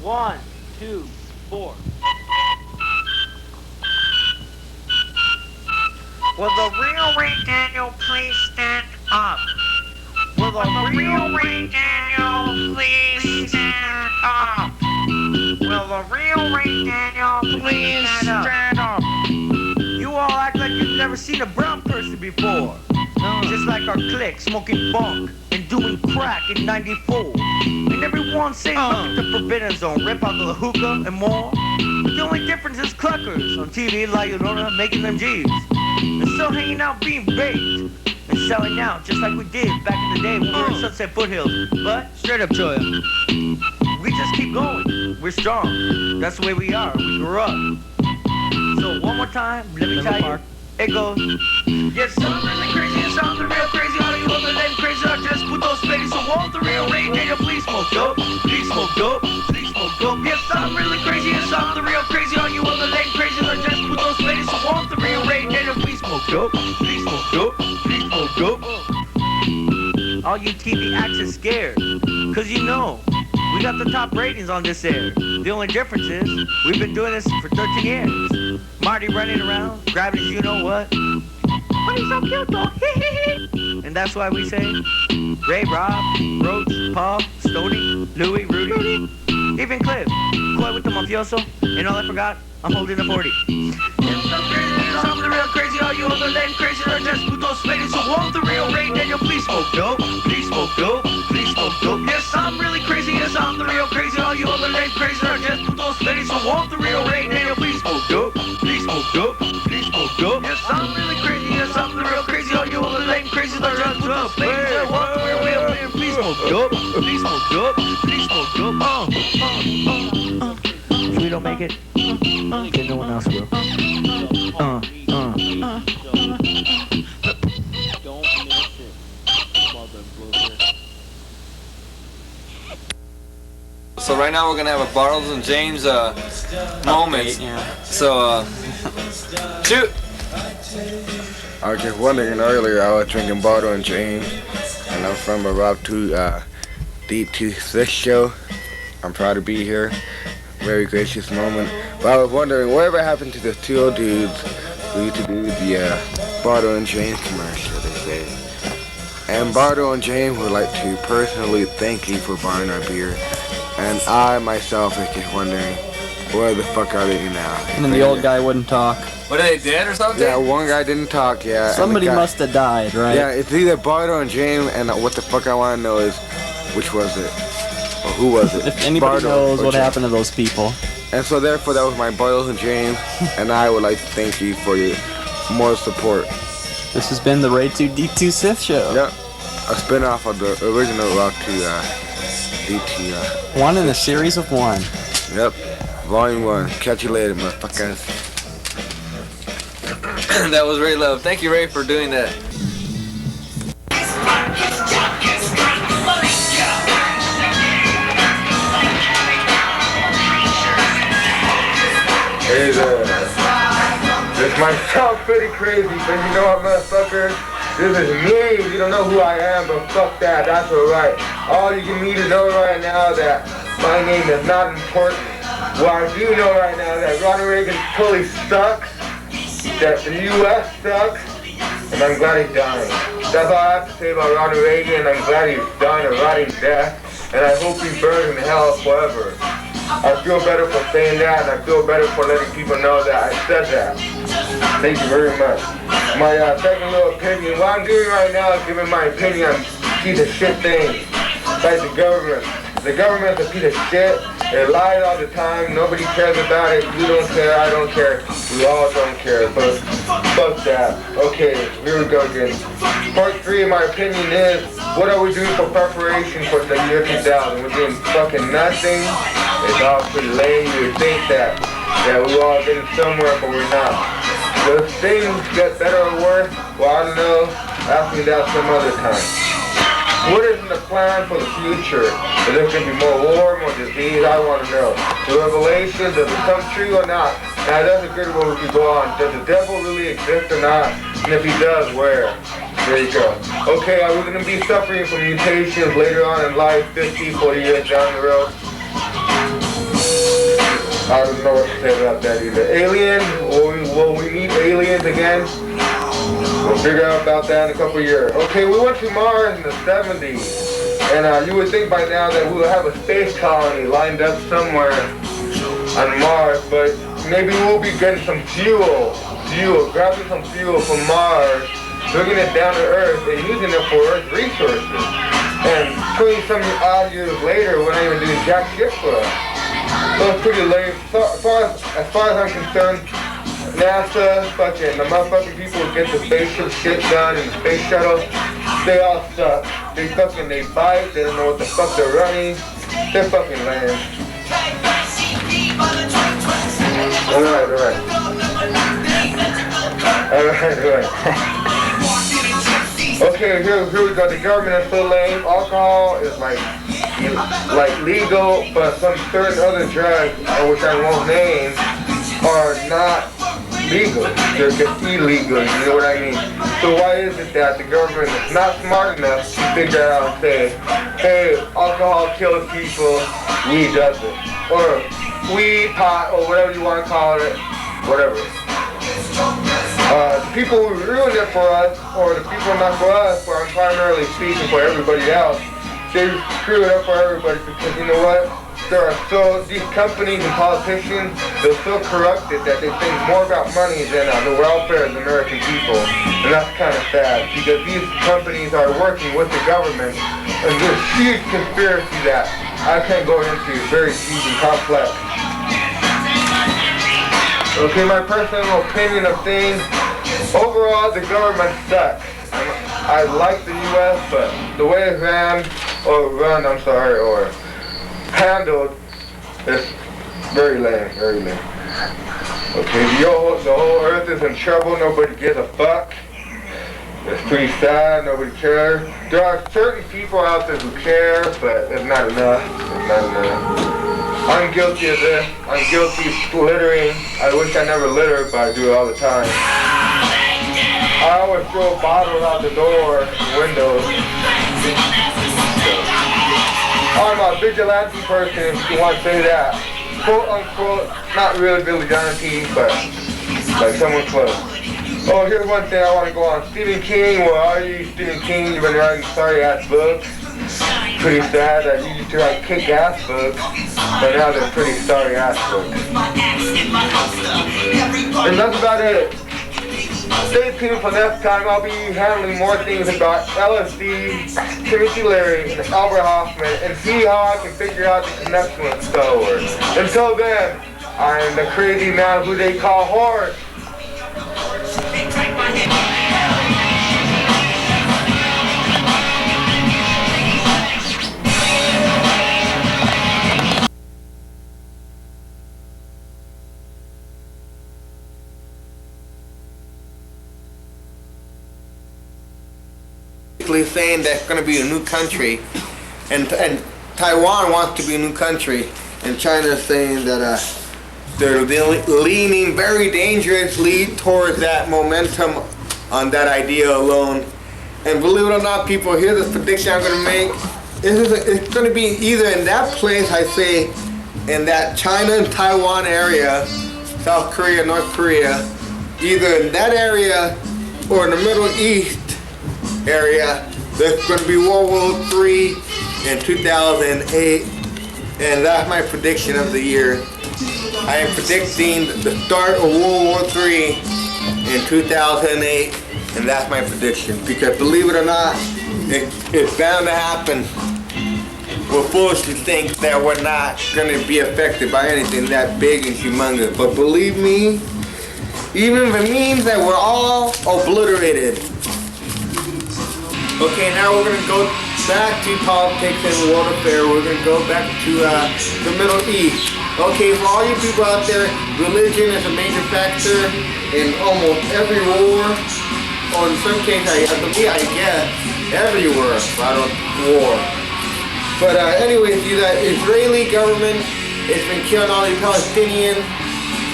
1, 2, 4. Will the real Ray Daniel please stand up? Will the real Ray Daniel please stand up? Will the real Ray Daniel please stand up? You all act like you've never seen a brown person before. Just like our clique, smoking bunk and doing crack in 94. And everyone saying look at the Forbidden Zone, rip out the hookah and more. But the only difference is cluckers on TV, La Llorona, making them G's. And still hanging out being baked and selling out just like we did back in the day when we were in Sunset Foothills. But straight up, Choya, we just keep going. We're strong. That's the way we are. We grew up. So one more time, let me tell you, it goes. Yes, I'm really crazy, yes, I'm the real crazy. All you other than crazy are just putos fading. So all the real Ray Daniel, please smoke dope, please smoke dope, please smoke dope. Yes, I'm really crazy, yes, I'm the real crazy. All you other than crazy are just putos fading. So all the real Ray Daniel, please smoke dope, please smoke dope, please smoke dope. All you TV acts are scared, cause you know we got the top ratings on this air. The only difference is we've been doing this for 13 years. Marty running around, grabbing his you know what. Oh, he's so cute though. And that's why we say Ray, Rob, Roach, Paul, Stoney, Louie, Rudy, even Cliff, Coy with the mafioso, and all I forgot, I'm holding a 40. I'm the real crazy, all you other than crazy are just putos fading. So all the real Ray Daniel, please smoke dope, please smoke dope, please smoke dope. Yes, I'm really crazy, yes, I'm the real crazy, all you other than crazy are just putos fading. So all the real Ray Daniel, please smoke dope, please smoke dope, please smoke dope. Yes, I'm really crazy, yes, I'm the real crazy, all you other than crazy are just putos fading. So all the real Ray Daniel, please smoke dope, please smoke dope, please smoke dope. If we don't make it, then no one else will. Don't miss it, mother booger. So right now we're gonna have a Bartles and James moment. So shoot. I was just wondering earlier, I was drinking Bartle and James, and I'm from a Rob 2 D26 show. I'm proud to be here. Very gracious moment. But I was wondering, whatever happened to the two old dudes who used to do the Bartle and James commercial, they say. And Bartle and James would like to personally thank you for buying our beer. And I myself is just wondering, where the fuck are they now? And then the old guy wouldn't talk. What, are they dead or something? Yeah, one guy didn't talk, yeah. Somebody must have died, right? Yeah, it's either Bartle and James, and what the fuck I want to know is, which was it? Or who was it? If anybody Bartle knows what James. happened to those people. And so therefore that was my Bartles and James, and I would like to thank you for your more support. This has been the Ray 2D2 Sith Show. Yep, a spin-off of the original Rock 2 DT. One in a series of one. Yep, Volume 1. Catch you later, motherfuckers. That was Ray Love. Thank you, Ray, for doing that. Hey there. This might sound pretty crazy, but you know what, motherfucker? This is me. You don't know who I am, but fuck that. That's alright. All you need to know right now that my name is not important. What I do know right now that Ronald Reagan totally sucks, that the U.S. sucks, and I'm glad he's dying. That's all I have to say about Ronald Reagan, and I'm glad he's dying a rotting death, and I hope he burns in hell forever. I feel better for saying that, and I feel better for letting people know that I said that. Thank you very much. My second little opinion, what I'm doing right now is giving my opinion on piece of shit things, like the government. The government's a piece of shit. They lie all the time. Nobody cares about it. You don't care. I don't care. We all don't care. But fuck that. Okay, here we go again. Part 3 of my opinion is, what are we doing for preparation for the year 2000? We're doing fucking nothing. It's all pretty lame. You would think that we're all getting somewhere, but we're not. Does things get better or worse? Well, I don't know. Ask me that some other time. What is the plan for the future? Is there going to be more war, more disease? I want to know. The revelation, does it come true or not? Now that's a good one we could go on. Does the devil really exist or not? And if he does, where? There you go. Okay, are we going to be suffering from mutations later on in life, 50, 40 years down the road? I don't know what to say about that either. Aliens? Will we meet aliens again? We'll figure out about that in a couple years. Okay, we went to Mars in the 70s. And you would think by now that we would have a space colony lined up somewhere on Mars, but maybe we'll be getting some fuel, grabbing some fuel from Mars, bringing it down to Earth, and using it for Earth resources. And 20-some odd years later, we're not even doing jack shit for us. So it's pretty lame. So, as far as I'm concerned, NASA, fucking, the motherfucking people who get the spaceship shit done and the space shuttle, they all suck. They bite, they don't know what the fuck they're running. They're fucking lame. Alright. Okay, here we go. The government is so lame. Alcohol is like legal, but some certain other drugs, which I won't name, are not legal. They're just illegal, you know what I mean? So why is it that the government is not smart enough to figure out and say, hey, alcohol kills people, weed doesn't. Or weed, pot, or whatever you want to call it, whatever. The people who ruined it for us, or the people not for us, but I'm primarily speaking for everybody else, they screw it up for everybody because you know what? These companies and politicians, they're so corrupted that they think more about money than the welfare of the American people. And that's kind of sad because these companies are working with the government and there's huge conspiracy that I can't go into, very deep and complex. Okay, my personal opinion of things, overall the government sucks. I like the U.S., but the way it's handled is very lame. Okay, the whole earth is in trouble, nobody gives a fuck. It's pretty sad, nobody cares. There are certain people out there who care, but it's not enough. I'm guilty of this. I'm guilty of littering. I wish I never littered, but I do it all the time. I always throw bottles out the door, windows. I'm a vigilante person, if you want to say that. Quote unquote, not really vigilante, but like someone close. Oh, here's one thing I want to go on. Stephen King, where are you, Stephen King? You've been writing sorry-ass books. Pretty sad that you used to write kick-ass books, but now they're pretty sorry-ass books. And that's about it. Stay tuned for next time. I'll be handling more things about LSD, Timothy Leary, and Albert Hoffman, and see how I can figure out the connection with Star Wars. Until then, I'm the crazy man who they call Horse. Saying that it's going to be a new country, and Taiwan wants to be a new country, and China is saying that they're leaning very dangerously towards that momentum on that idea alone. And believe it or not, people, here's this prediction I'm going to make. It's going to be either in that place, I say, in that China and Taiwan area, South Korea, North Korea, either in that area or in the Middle East area. There's going to be World War III in 2008, and that's my prediction of the year. I am predicting the start of World War III in 2008, and that's my prediction. Because believe it or not, it's bound to happen. We're foolish to think that we're not going to be affected by anything that big and humongous. But believe me, even if it means that we're all obliterated. Okay, now we're going to go back to politics and world affairs. We're going to go back to the Middle East. Okay, for all you people out there, religion is a major factor in almost every war, or in some cases, I guess, everywhere about a war. But anyways, the Israeli government has been killing all these Palestinians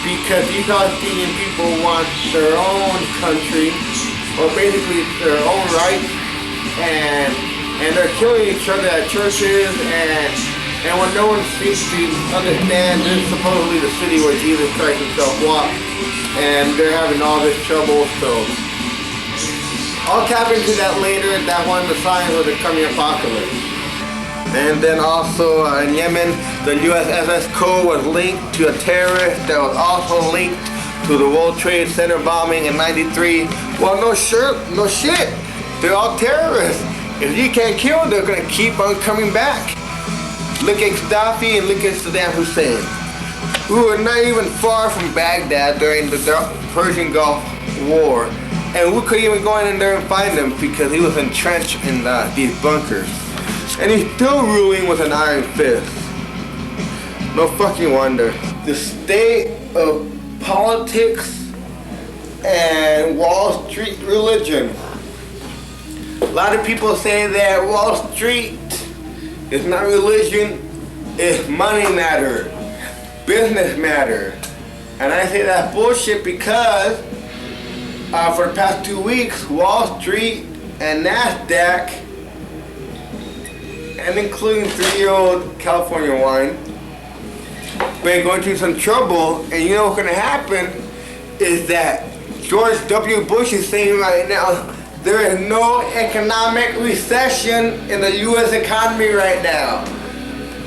because these Palestinian people want their own country, or basically their own rights. And they're killing each other at churches, and And when no one seems to understand, this is supposedly the city where Jesus Christ himself walked, and they're having all this trouble, so I'll tap into that later, that one of the signs of the coming apocalypse. And then also in Yemen, the USS Cole was linked to a terrorist that was also linked to the World Trade Center bombing in '93. Well, no shit. They're all terrorists. If you can't kill them, they're gonna keep on coming back. Look at Gaddafi and look at Saddam Hussein, who were not even far from Baghdad during the Persian Gulf War. And we couldn't even go in there and find him because he was entrenched in these bunkers. And he's still ruling with an iron fist. No fucking wonder. The state of politics and Wall Street religion. A lot of people say that Wall Street is not religion, it's money matter, business matter. And I say that's bullshit because for the past 2 weeks, Wall Street and NASDAQ, and including 3-year-old California wine, been going through some trouble. And you know what's gonna happen is that George W. Bush is saying right now, there is no economic recession in the U.S. economy right now.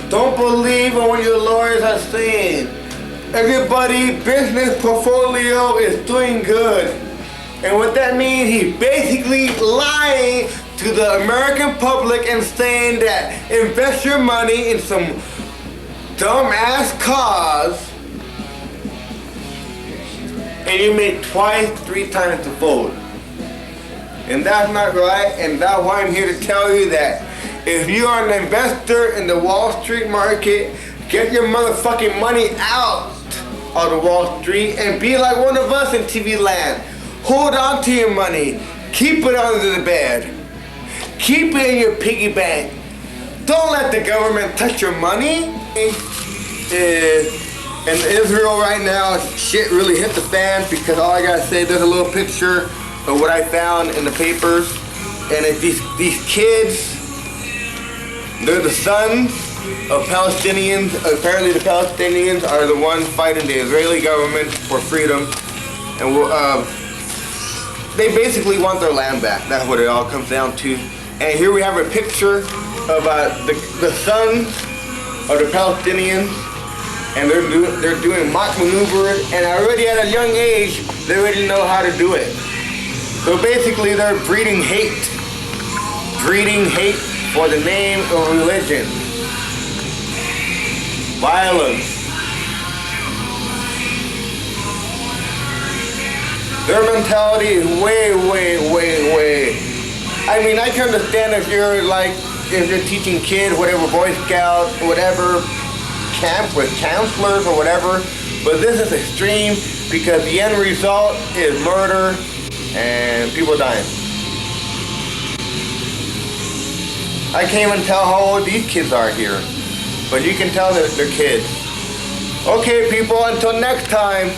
Don't believe in what your lawyers are saying. Everybody's business portfolio is doing good. And what that means, he's basically lying to the American public and saying that invest your money in some dumbass cause and you make twice, 3 times the vote. And that's not right, and that's why I'm here to tell you that if you are an investor in the Wall Street market, get your motherfucking money out of the Wall Street and be like one of us in TV land. Hold on to your money. Keep it under the bed. Keep it in your piggy bank. Don't let the government touch your money. In Israel right now, shit really hit the fan because all I gotta say, there's a little picture of what I found in the papers. And it's these kids, they're the sons of Palestinians. Apparently the Palestinians are the ones fighting the Israeli government for freedom. And they basically want their land back. That's what it all comes down to. And here we have a picture of the sons of the Palestinians, and they're doing mock maneuvers, and already at a young age, they already know how to do it. So basically, they're breeding hate for the name of religion, violence. Their mentality is way. I mean, I can understand if you're teaching kids, whatever, Boy Scouts, whatever, camp with counselors or whatever, but this is extreme because the end result is murder and people dying. I can't even tell how old these kids are here, but you can tell that they're kids. Okay, people, until next time.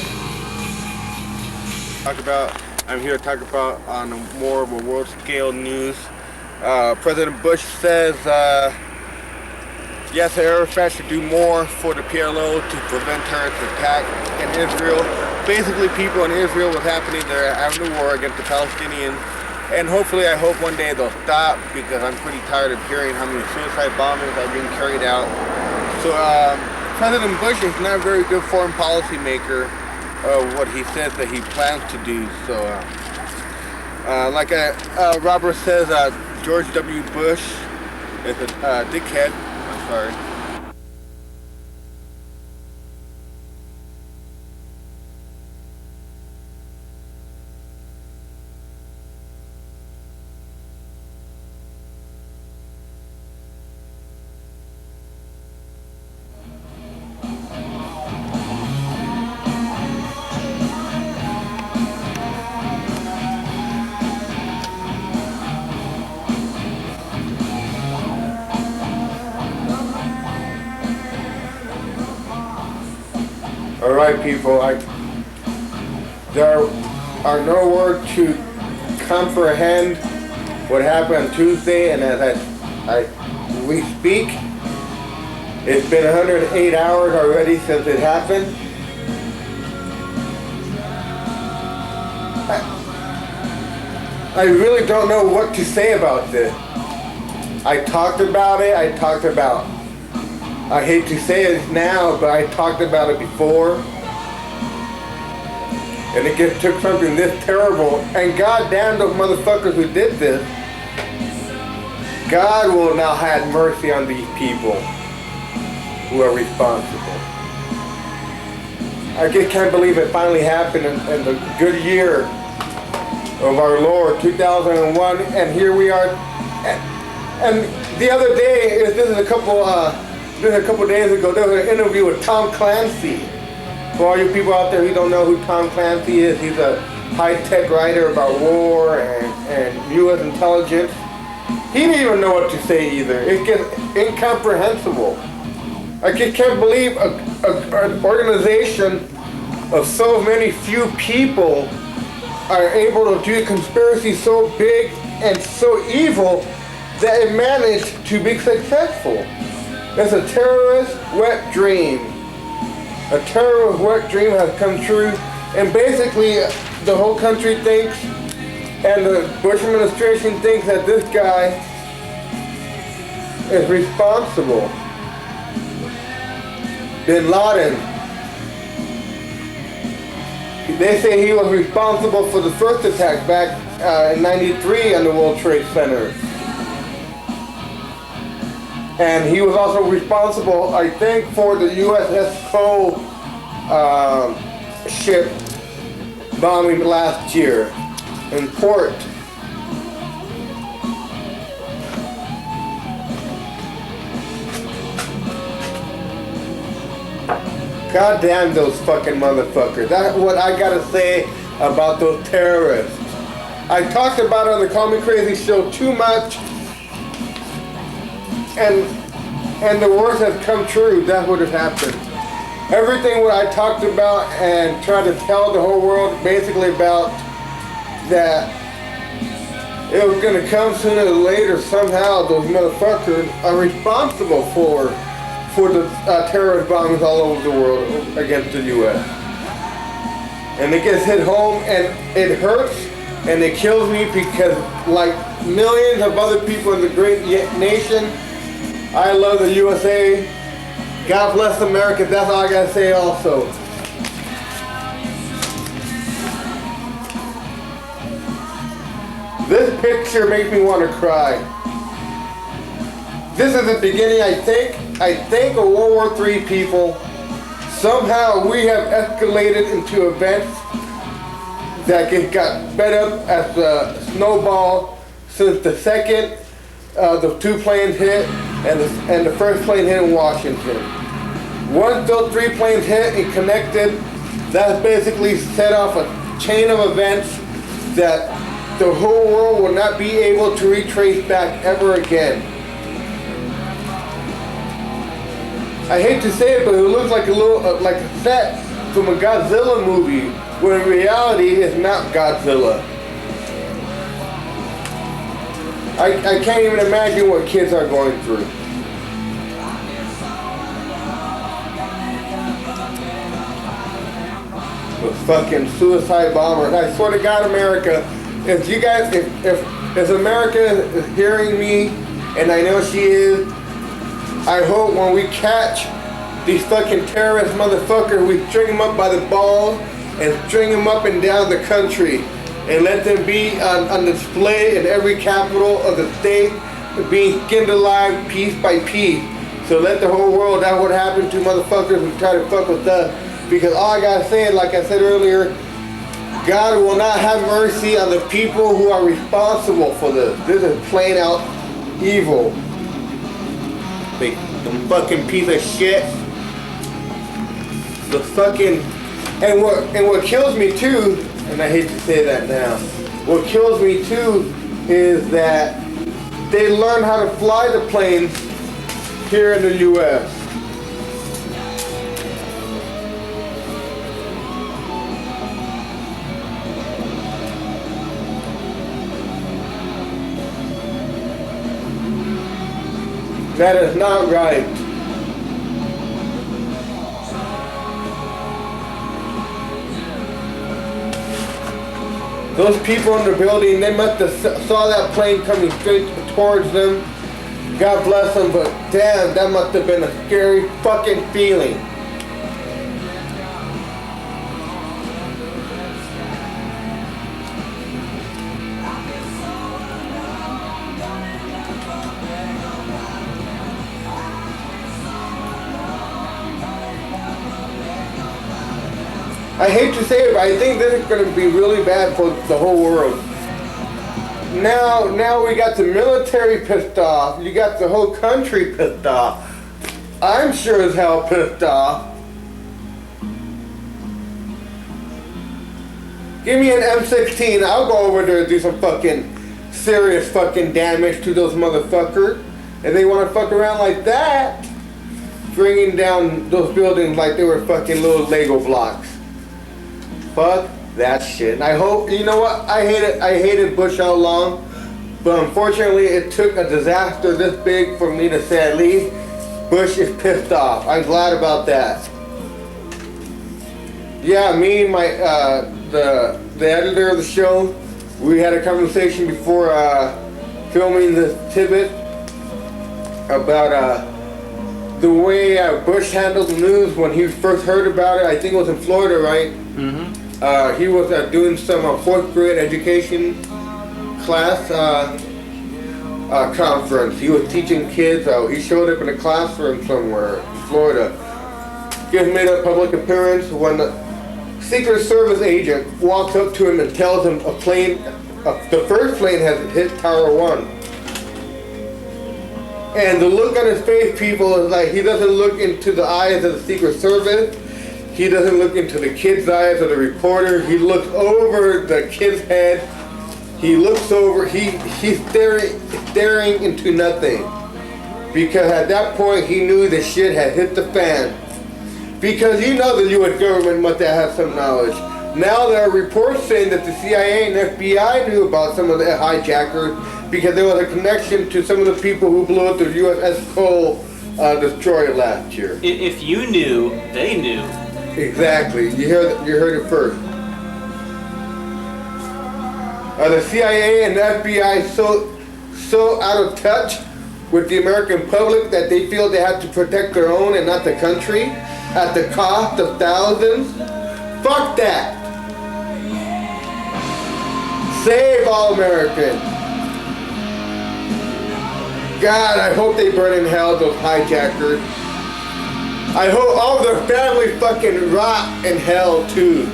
I'm here to talk about on more of a world scale news. President Bush says Yasser Arafat should do more for the PLO to prevent terrorist attack in Israel. Basically, people in Israel, what's happening, they're having a war against the Palestinians, and hopefully, I hope one day they'll stop because I'm pretty tired of hearing how many suicide bombings are being carried out. So President Bush is not a very good foreign policy maker. What he says that he plans to do. So, like Robert says, George W. Bush is a dickhead. I'm sorry. Alright, people, there are no words to comprehend what happened on Tuesday, and as we speak, It's been 108 hours already since it happened. I really don't know what to say about this. I talked about it, I hate to say it now, but I talked about it before. And it just took something this terrible, and goddamn those motherfuckers who did this. God will now have mercy on these people who are responsible. I just can't believe it finally happened in the good year of our Lord, 2001, and here we are. And the other day, this is a couple days ago, there was an interview with Tom Clancy. For all you people out there who don't know who Tom Clancy is, he's a high-tech writer about war and U.S. intelligence. He didn't even know what to say either. It's just incomprehensible. I just can't believe an organization of so many few people are able to do a conspiracy so big and so evil that it managed to be successful. It's a terrorist wet dream. A terrorist wet dream has come true, and basically the whole country thinks, and the Bush administration thinks, that this guy is responsible. Bin Laden. They say he was responsible for the first attack back in '93 on the World Trade Center. And he was also responsible, I think, for the USS Cole ship bombing last year in port. God damn those fucking motherfuckers. That's what I gotta say about those terrorists. I talked about it on the Call Me Crazy show too much, and the worst has come true. That's what has happened. Everything what I talked about and tried to tell the whole world basically about that it was gonna come sooner or later somehow. Those motherfuckers are responsible for the terrorist bombings all over the world against the U.S. And it gets hit home, and it hurts, and it kills me because, like millions of other people in the great nation, I love the USA. God bless America. That's all I gotta say also. This picture makes me want to cry. This is the beginning, I think, of World War III, people. Somehow we have escalated into events that got sped up as a snowball since the second the two planes hit and the first plane hit in Washington. Once those three planes hit and connected, that basically set off a chain of events that the whole world will not be able to retrace back ever again. I hate to say it, but it looks like a like a set from a Godzilla movie, when in reality it's not Godzilla. I can't even imagine what kids are going through. The fucking suicide bombers. I swear to God, America, if you guys, if America is hearing me, and I know she is, I hope when we catch these fucking terrorist motherfuckers, we string them up by the balls and string them up and down the country and let them be on display in every capital of the state, being skinned alive piece by piece. So let the whole world know what happened to motherfuckers who try to fuck with us. Because all I gotta say, like I said earlier, God will not have mercy on the people who are responsible for this. This is plain out evil. The fucking piece of shit. The fucking, and what kills me too, and I hate to say that now, what kills me too is that they learn how to fly the planes here in the U.S. That is not right. Those people in the building, they must have saw that plane coming straight towards them. God bless them, but damn, that must have been a scary fucking feeling. I hate to say it, but I think this is going to be really bad for the whole world. Now we got the military pissed off. You got the whole country pissed off. I'm sure as hell pissed off. Give me an M16. I'll go over there and do some fucking serious fucking damage to those motherfuckers. If they want to fuck around like that, bringing down those buildings like they were fucking little Lego blocks. Fuck that shit. And I hope, you know what, I hated Bush all along, but unfortunately it took a disaster this big for me to say at least Bush is pissed off. I'm glad about that. Yeah, me and my, the editor of the show, we had a conversation before filming this tidbit about the way Bush handled the news when he first heard about it. I think it was in Florida, right? Mm-hmm. He was doing some 4th grade education class conference. He was teaching kids. He showed up in a classroom somewhere in Florida. He has made a public appearance when the Secret Service agent walks up to him and tells him the first plane has hit Tower 1. And the look on his face, people, is like he doesn't look into the eyes of the Secret Service. He doesn't look into the kid's eyes or the reporter. He looks over the kid's head. He looks over, he's staring into nothing. Because at that point he knew the shit had hit the fan. Because you know the US government must have some knowledge. Now there are reports saying that the CIA and FBI knew about some of the hijackers because there was a connection to some of the people who blew up the USS Cole destroyer last year. If you knew, they knew. Exactly. You heard it first. Are the CIA and the FBI so out of touch with the American public that they feel they have to protect their own and not the country at the cost of thousands? Fuck that. Save all Americans. God, I hope they burn in hell, those hijackers. I hope all their families fucking rot in hell too.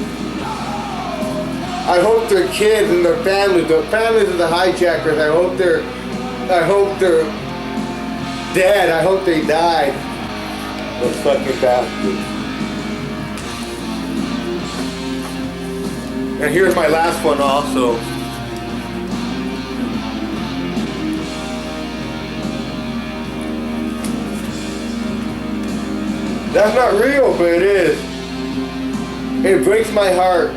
I hope their kids and their families of the hijackers, I hope they're dead. I hope they died. Those fucking bastards. And here's my last one also. That's not real, but it is. It breaks my heart.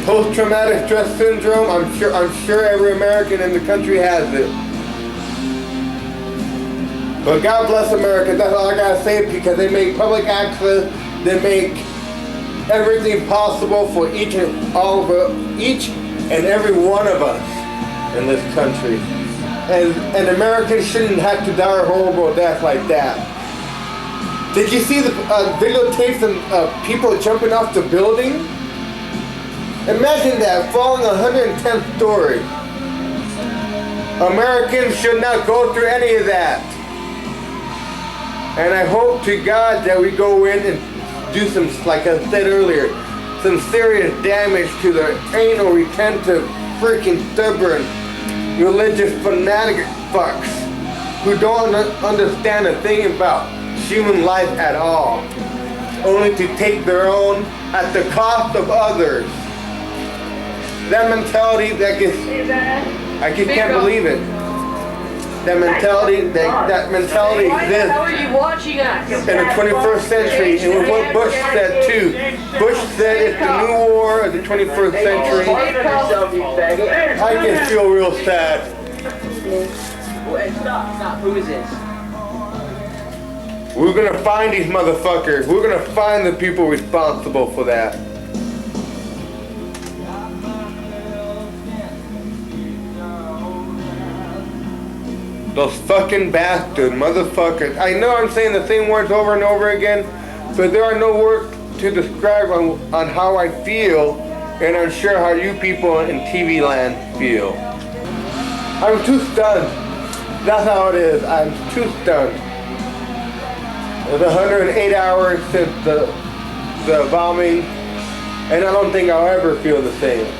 Post-traumatic stress syndrome, I'm sure every American in the country has it. But God bless America, that's all I gotta say, because they make public access, they make everything possible for each and every one of us in this country. And Americans shouldn't have to die a horrible death like that. Did you see the videotapes of people jumping off the building? Imagine that, falling 110th story. Americans should not go through any of that. And I hope to God that we go in and do some, like I said earlier, some serious damage to the anal retentive, freaking stubborn, religious fanatic fucks who don't understand a thing about human life at all, only to take their own at the cost of others. That mentality that gets, I just can't believe it. That mentality exists How are you watching us? in the 21st century, and with what Bush said too. Bush said it's the new war of the 21st century. I just feel real sad. Stop. Who is this? We're gonna find these motherfuckers. We're gonna find the people responsible for that. Those fucking bastard motherfuckers. I know I'm saying the same words over and over again, but there are no words to describe on how I feel, and I'm sure how you people in TV land feel. I'm too stunned. That's how it is. I'm too stunned. It's 108 hours since the bombing, and I don't think I'll ever feel the same.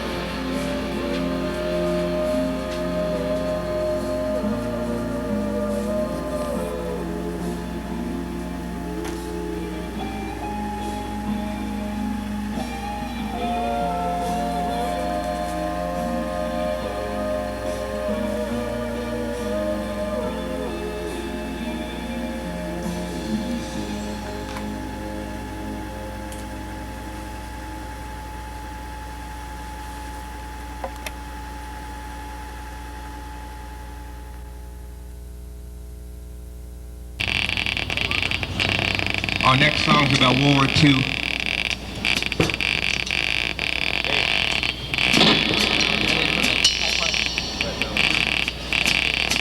Our next song's about World War II.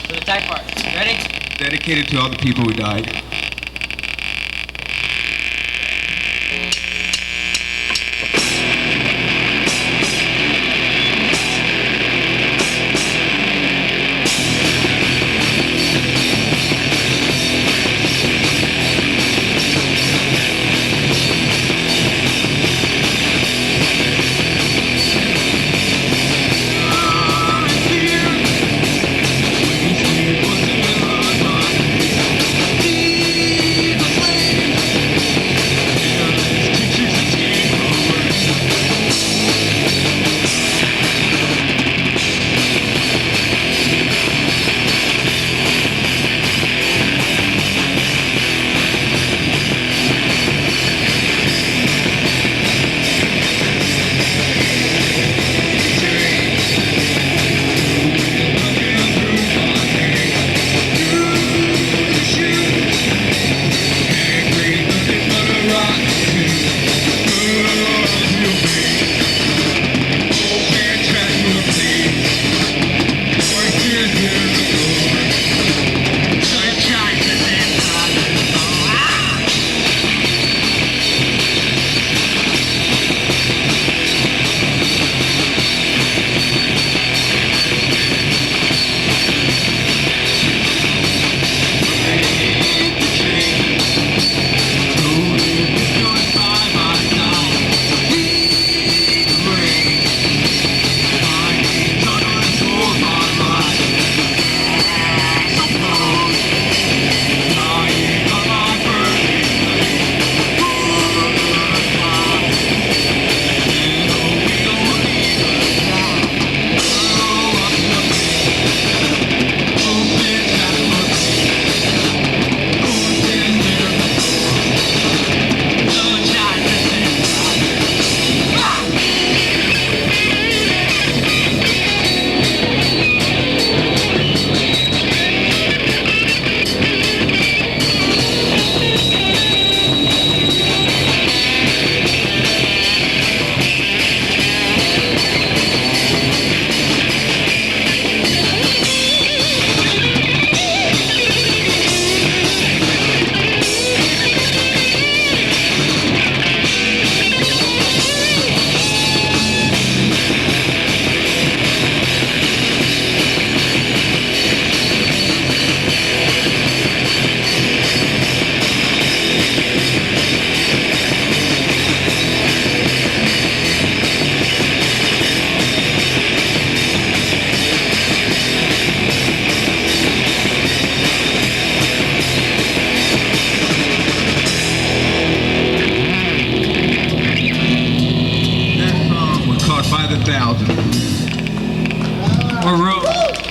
For the type part. Ready? Dedicated to all the people who died.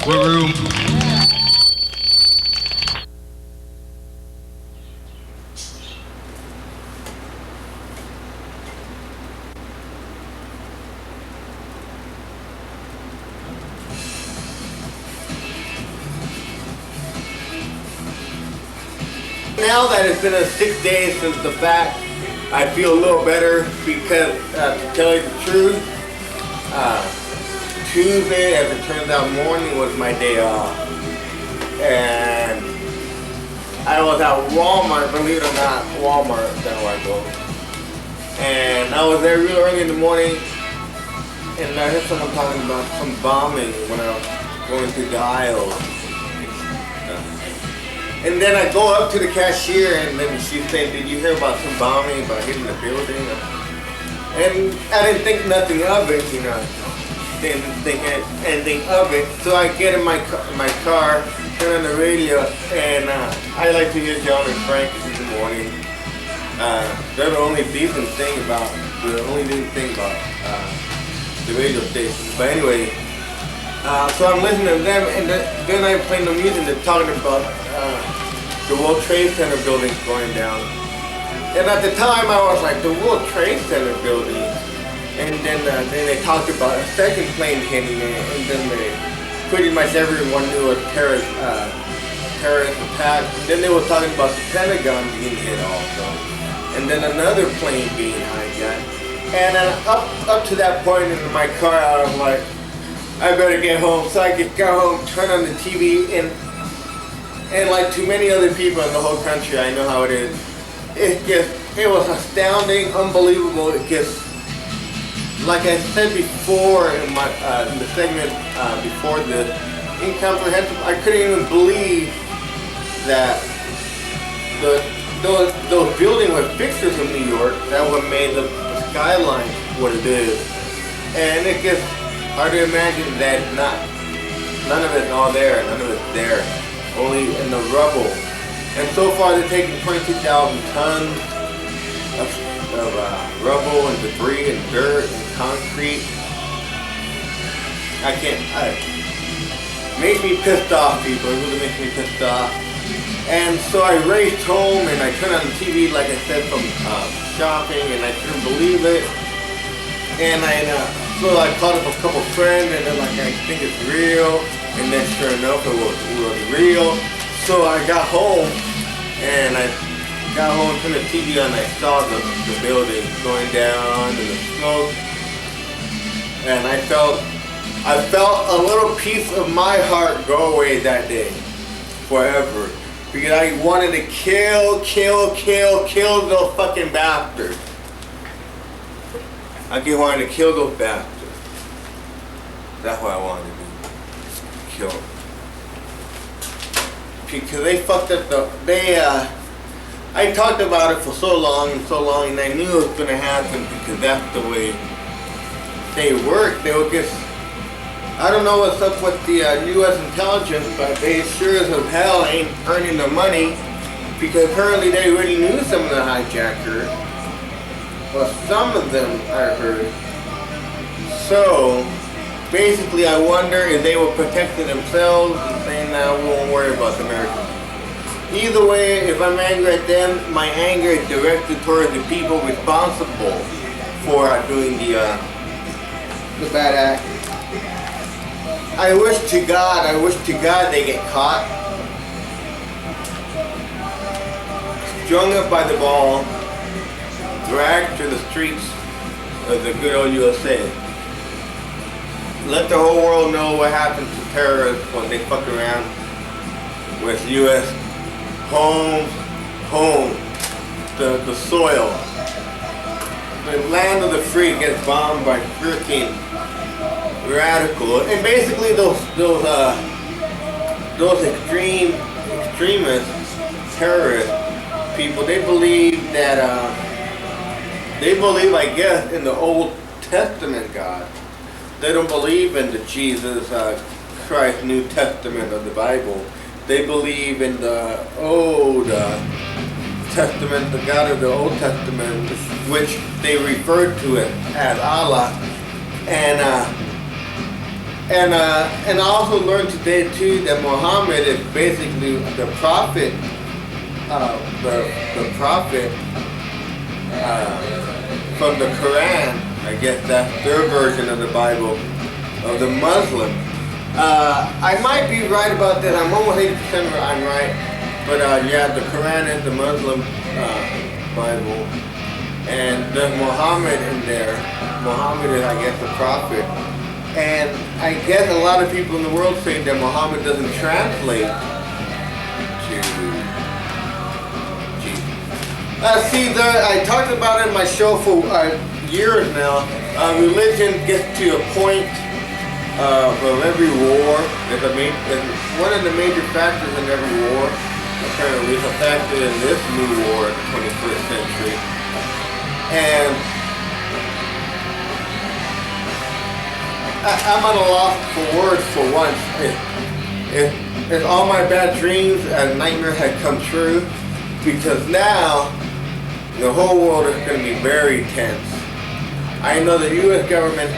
What room? now that it's been 6 days since the fact, I feel a little better because, to tell you the truth, Tuesday, as it turns out, morning was my day off. And I was at Walmart, believe it or not, Walmart, that's where I go. And I was there real early in the morning, and I heard someone talking about some bombing when I was going through the aisles. And then I go up to the cashier, and then she said, "Did you hear about some bombing, about hitting the building?" And I didn't think nothing of it, you know. Didn't think anything of it. So I get in my car, turn on the radio, and I like to hear John and Frank in the morning. They're the only decent thing about the radio station. But anyway, so I'm listening to them, and then I'm playing the music. They're talking about the World Trade Center buildings going down. And at the time, I was like, the World Trade Center building. And then they talked about a second plane hitting it, and then pretty much everyone knew a terrorist attack. Then they were talking about the Pentagon being hit also, and then another plane being hijacked. And then up to that point in my car, I was like, I better get home. So I got home, turn on the TV, and like too many other people in the whole country, I know how it is. It was astounding, unbelievable. It just, like I said before in the segment before this, incomprehensible. I couldn't even believe that those buildings were fixtures of New York that would made the skyline what it is. And it gets hard to imagine that none of it's all there, none of it's there, only in the rubble. And so far they're taking 22,000 tons of rubble and debris and dirt and concrete. Makes me pissed off, people. It really makes me pissed off. And so I raced home and I turned on the TV, like I said, from shopping, and I couldn't believe it. And so I called up a couple friends, and they're like, I think it's real. And then sure enough, it was real. So I got home, and turned the TV on, and I saw the building going down and the smoke. And I felt a little piece of my heart go away that day, forever. Because I wanted to kill those fucking bastards. I just wanted to kill those bastards. That's what I wanted to do. Kill them. Because they fucked up I talked about it for so long, and I knew it was gonna happen because that's the way they work. They were just, I don't know what's up with the U.S. intelligence, but they sure as hell ain't earning the money, because apparently they already knew some of the hijackers. Well, some of them, I heard. So, basically I wonder if they were protecting themselves and saying, "Nah, we won't worry about the Americans." Either way, if I'm angry at them, my anger is directed towards the people responsible for doing the bad act. I wish to God they get caught, strung up by the ball, dragged to the streets of the good old USA. Let the whole world know what happens to terrorists when they fuck around with U.S. home, the soil. The land of the free gets bombed by freaking radical, and basically those extremists, terrorist people, they believe, I guess, in the Old Testament God. They don't believe in the Jesus Christ New Testament of the Bible. They believe in the Old Testament, the God of the Old Testament, which they refer to it as Allah. And I also learned today too that Muhammad is basically the prophet, the prophet from the Quran. I guess that's their version of the Bible, of the Muslim. I might be right about that. I'm almost 80% I'm right. But you have the Quran and the Muslim Bible, and there's Muhammad in there. Muhammad is, I guess, the prophet. And I guess a lot of people in the world say that Muhammad doesn't translate to Jesus. See, I talked about it in my show for years now. Religion gets to a point of every war. It's one of the major factors in every war. Apparently, it's a factor in this new war, the 21st century. And I'm at a loss for words for once. If all my bad dreams and nightmares had come true, because now the whole world is going to be very tense. I know the U.S. government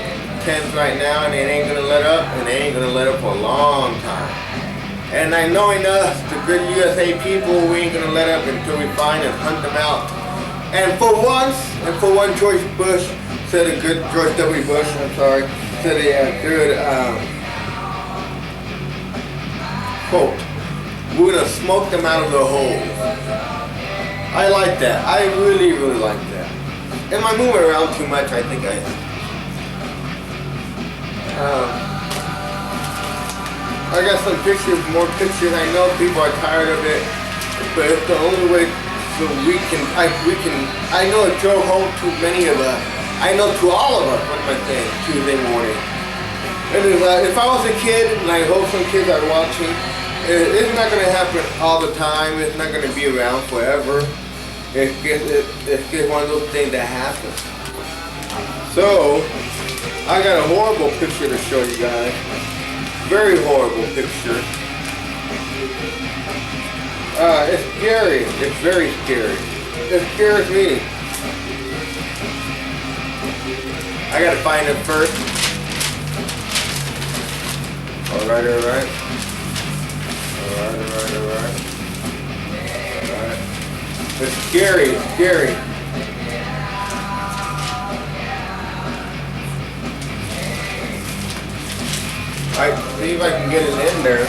tense right now, and it ain't going to let up, and they ain't going to let up for a long time. And I know enough, the good USA people, we ain't going to let up until we find and hunt them out. And for once, George Bush said a good, George W. Bush, I'm sorry, said a good quote. We're going to smoke them out of the hole. I like that. I really, really like that. Am I moving around too much? I think I am. I got some pictures, more pictures. I know people are tired of it, but it's the only way so we can. I know it drove home to many of us. I know to all of us. What am I saying? Tuesday morning. And if I was a kid, and I hope some kids are watching, it's not going to happen all the time. It's not going to be around forever. It's just one of those things that happen. So I got a horrible picture to show you guys. Very horrible picture. It's scary. It's very scary. It scares me. I gotta find it first. Alright. Alright. It's scary. It's scary. I see if I can get it in there.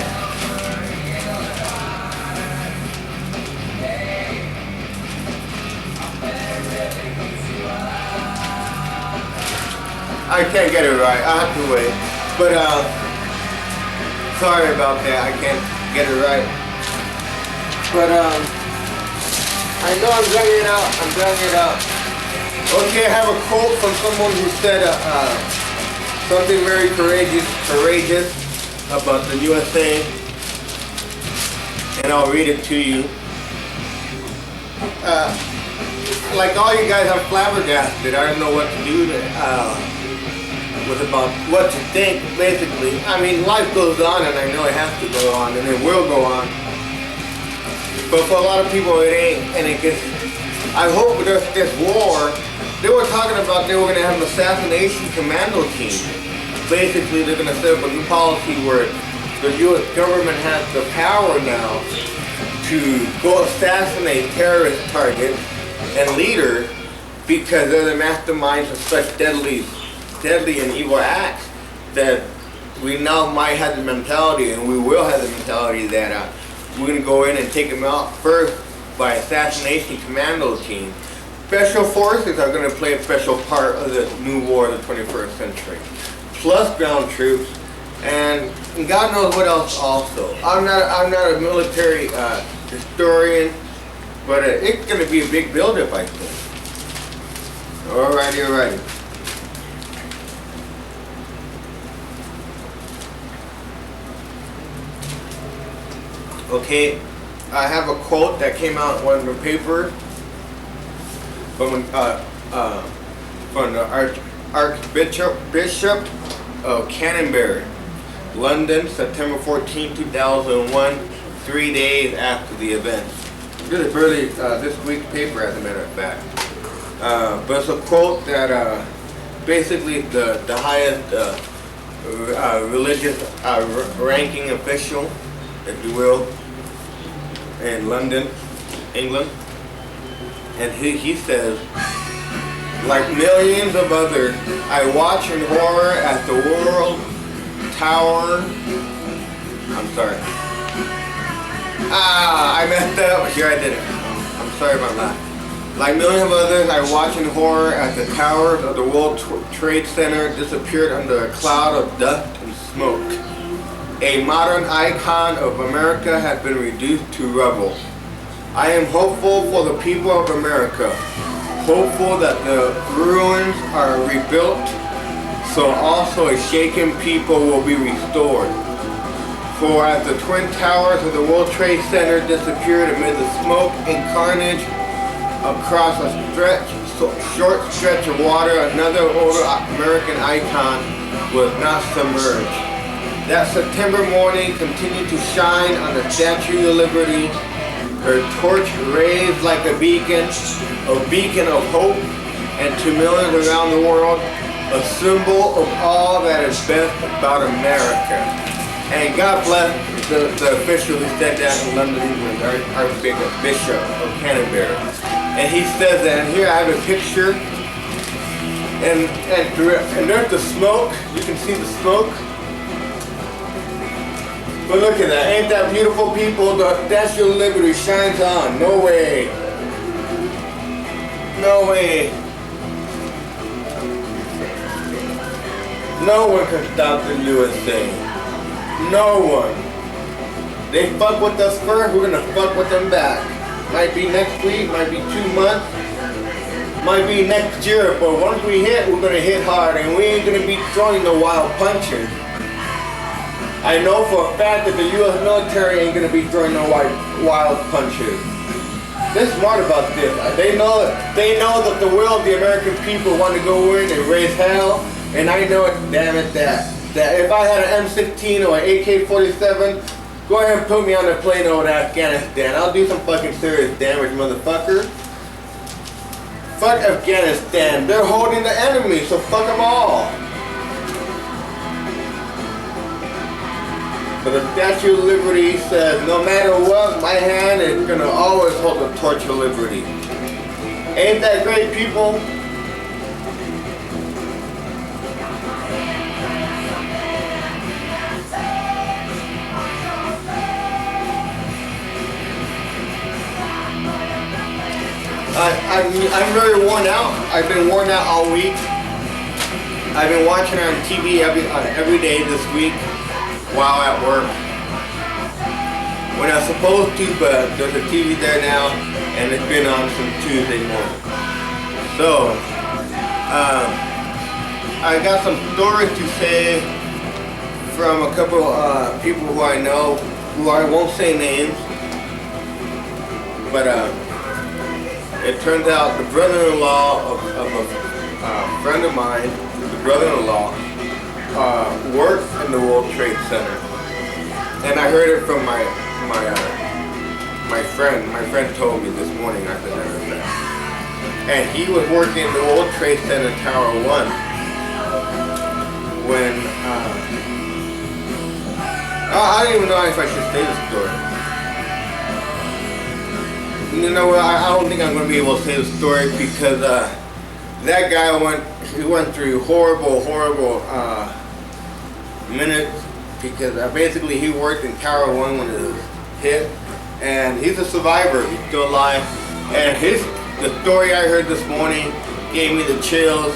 I can't get it right. I have to wait. But sorry about that. I can't get it right. But I know I'm drawing it out. I'm drawing it out. Okay, I have a quote from someone who said something very courageous about the USA, and I'll read it to you. Like all you guys are flabbergasted. I don't know what to do with about what to think, basically. I mean, life goes on, and I know it has to go on, and it will go on. But for a lot of people, it ain't, and it gets. I hope there's this war. They were talking about they were going to have an assassination commando team. Basically, they're going to set up a new policy where the U.S. government has the power now to go assassinate terrorist targets and leaders because they're the masterminds of such deadly and evil acts that we now might have the mentality, and we will have the mentality that we're going to go in and take them out first by assassination commando team. Special forces are going to play a special part of the new war of the 21st century. Plus ground troops, and God knows what else also. I'm not a military historian, but it's going to be a big buildup, I think. Alrighty. Okay, I have a quote that came out in one of the papers from the Archbishop of Canterbury, London, September 14, 2001, 3 days after the event. Really barely this week's paper, as a matter of fact. But it's a quote that basically the highest religious ranking official, if you will, in London, England, and he says, like millions of others, I watch in horror at the World Trade I messed that up. Here I did it. I'm sorry about that. Like millions of others, I watched in horror as the towers of the World Trade Center disappeared under a cloud of dust and smoke. A modern icon of America has been reduced to rubble. I am hopeful for the people of America, hopeful that the ruins are rebuilt, so also a shaken people will be restored. For as the twin towers of the World Trade Center disappeared amid the smoke and carnage across a short stretch of water, another older American icon was not submerged. That September morning continued to shine on the Statue of Liberty, her torch raised like a beacon of hope, and to millions around the world, a symbol of all that is best about America. And God bless the official who said that in London, England, our Bishop of Canterbury. And he says that, and here I have a picture, and there's the smoke, you can see the smoke. But look at that, ain't that beautiful, people? The Statue of Liberty shines on, no way. No way. No one can stop the USA. No one. They fuck with us first, we're gonna fuck with them back. Might be next week, might be 2 months, might be next year, but once we hit, we're gonna hit hard, and we ain't gonna be throwing no wild punches. I know for a fact that the U.S. military ain't gonna be throwing no wild punches. They're smart about this. They know that the will of the American people want to go in and raise hell, and I know it, damn it, that if I had an M16 or an AK-47, go ahead and put me on a plane over to Afghanistan. I'll do some fucking serious damage, motherfucker. Fuck Afghanistan. They're holding the enemy, so fuck them all. But the Statue of Liberty says, no matter what, my hand is gonna always hold the torch of liberty. Ain't that great, people? I'm very worn out. I've been worn out all week. I've been watching on TV every day this week while at work. When I was supposed to, but there's a TV there now, and it's been on since Tuesday morning. So, I got some stories to say from a couple people who I know, who I won't say names, but it turns out the brother-in-law of a friend of mine, the brother-in-law, works in the World Trade Center, and I heard it from my friend. My friend told me this morning after that event, and he was working in the World Trade Center Tower 1 when I don't even know if I should say the story. You know what? I don't think I'm going to be able to say the story because that guy went through horrible minutes because basically he worked in Tower 1 when it was hit, and he's a survivor. He's still alive, and the story I heard this morning gave me the chills.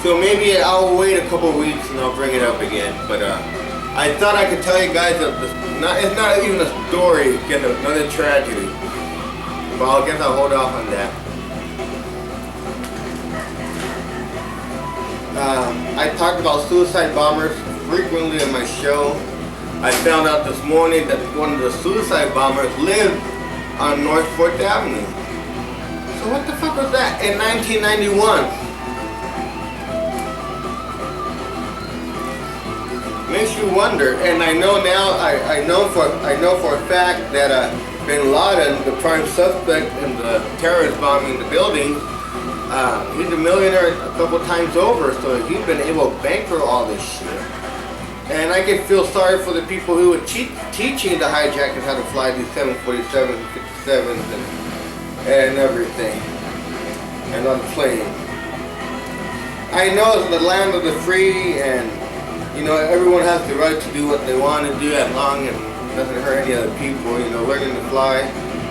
So maybe I'll wait a couple weeks and I'll bring it up again. But I thought I could tell you guys that it's not even a story, it's another tragedy. But I guess I'll hold off on that. I talked about suicide bombers frequently on my show. I found out this morning that one of the suicide bombers lived on North 4th Avenue. So what the fuck was that in 1991? Makes you wonder, and I know now. I know for a fact that Bin Laden, the prime suspect in the terrorist bombing the building, he's a millionaire a couple times over, so he's been able to bankroll all this shit. And I can feel sorry for the people who were teaching the hijackers how to fly these 747s, 57s, and everything, and on the plane. I know it's the land of the free, and you know everyone has the right to do what they want to do as long as doesn't hurt any other people, you know, learning to fly.